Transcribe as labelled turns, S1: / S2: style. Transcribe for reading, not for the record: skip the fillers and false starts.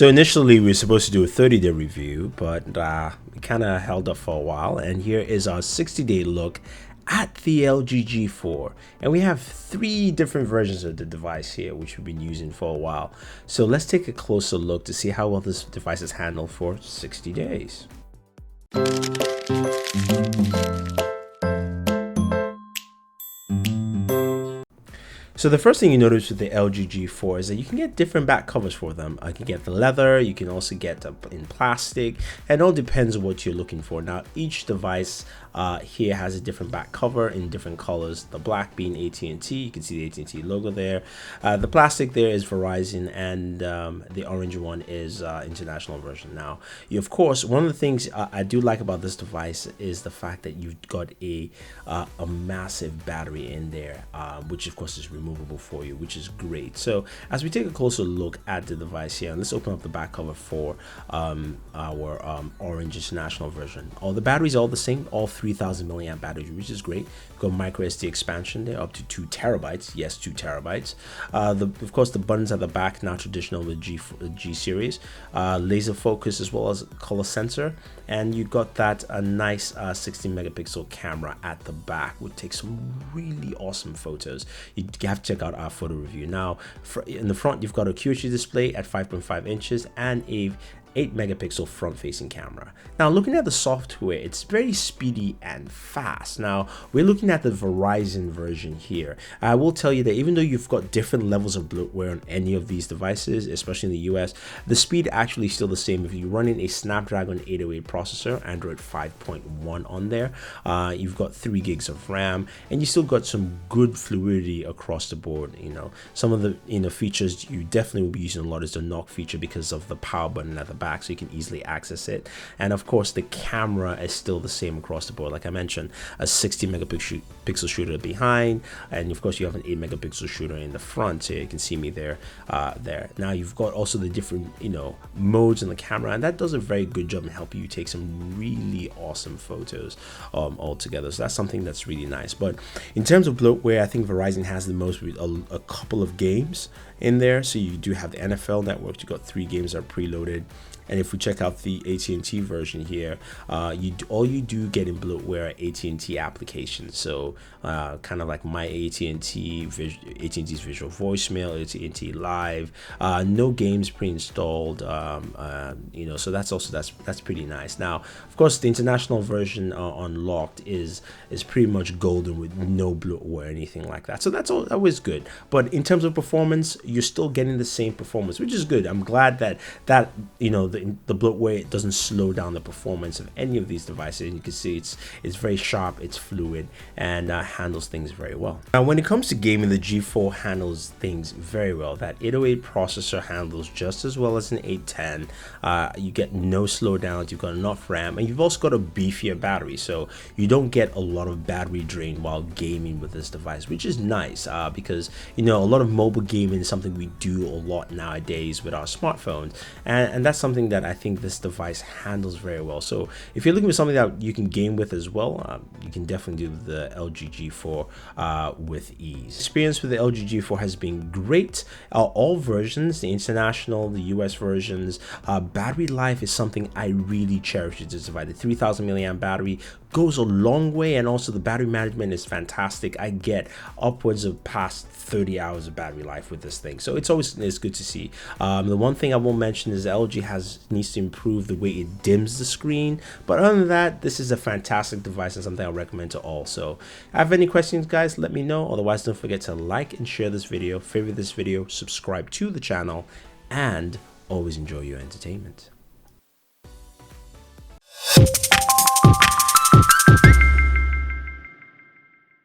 S1: So initially we were supposed to do a 30-day review, but we kind of held up for a while. And here is our 60-day look at the LG G4. And we have 3 different versions of the device here, which we've been using for a while. So let's take a closer look to see how well this device is handled for 60 days. So the first thing you notice with the LG G4 is that you can get different back covers for them. You can get the leather, you can also get in plastic, and it all depends on what you're looking for. Now each device here has a different back cover in different colors, the black being AT&T, you can see the AT&T logo there. The plastic there is Verizon, and the orange one is international version. Now of course, one of the things I do like about this device is the fact that you've got a massive battery in there, which of course is removable for you, which is great. So as we take a closer look at the device here, and let's open up the back cover for our orange international version. All the batteries are all the same, all 3000 milliamp batteries, which is great. Got micro SD expansion there, up to 2 terabytes. Yes, 2 terabytes. Of course, the buttons at the back now traditional with G series, laser focus as well as color sensor, and you got that a nice 16 megapixel camera at the back, which takes some really awesome photos. You have to check out our photo review. Now in the front, you've got a QHD display at 5.5 inches and a 8 megapixel front facing camera. Now looking at the software, it's very speedy and fast. Now we're looking at the Verizon version here. I will tell you that even though you've got different levels of bloatware on any of these devices, especially in the US, the speed actually is still the same. If you're running a Snapdragon 808 processor, Android 5.1 on there, you've got 3 gigs of RAM, and you still got some good fluidity across the board. Some of the features you definitely will be using a lot is the knock feature because of the power button at the back, so you can easily access it. And of course the camera is still the same across the board. Like I mentioned, a 60 megapixel shooter behind, and of course you have an 8 megapixel shooter in the front, so you can see me there. Now you've got also the different modes in the camera, and that does a very good job in helping you take some really awesome photos all together. So that's something that's really nice. But in terms of bloatware, I think Verizon has the most with a couple of games in there. So you do have the NFL network, you got 3 games that are preloaded. And if we check out the AT&T version here, all you do get in bloatware are AT&T applications. So kind of like my AT&T's visual voicemail, AT&T Live, no games pre-installed. So that's pretty nice. Now, of course, the international version unlocked is pretty much golden with no bloatware or anything like that. So that's always good. But in terms of performance, you're still getting the same performance, which is good. I'm glad that the bloatware doesn't slow down the performance of any of these devices. And you can see it's very sharp, it's fluid, and handles things very well. Now when it comes to gaming, the G4 handles things very well. That 808 processor handles just as well as an 810. You get no slowdowns, you've got enough RAM, and you've also got a beefier battery, so you don't get a lot of battery drain while gaming with this device, which is nice because a lot of mobile gaming is something we do a lot nowadays with our smartphones, and that's something that I think this device handles very well. So if you're looking for something that you can game with as well, you can definitely do the LG G4 with ease. Experience with the LG G4 has been great. All versions, the international, the US versions, battery life is something I really cherish with this device. The 3000 milliamp battery goes a long way, and also the battery management is fantastic. I get upwards of past 30 hours of battery life with this thing, so it's good to see. The one thing I will mention is LG needs to improve the way it dims the screen, but other than that, this is a fantastic device and something I recommend to all. So if you have any questions, guys, let me know. Otherwise, don't forget to like and share this video, favorite this video, subscribe to the channel, and always enjoy your entertainment.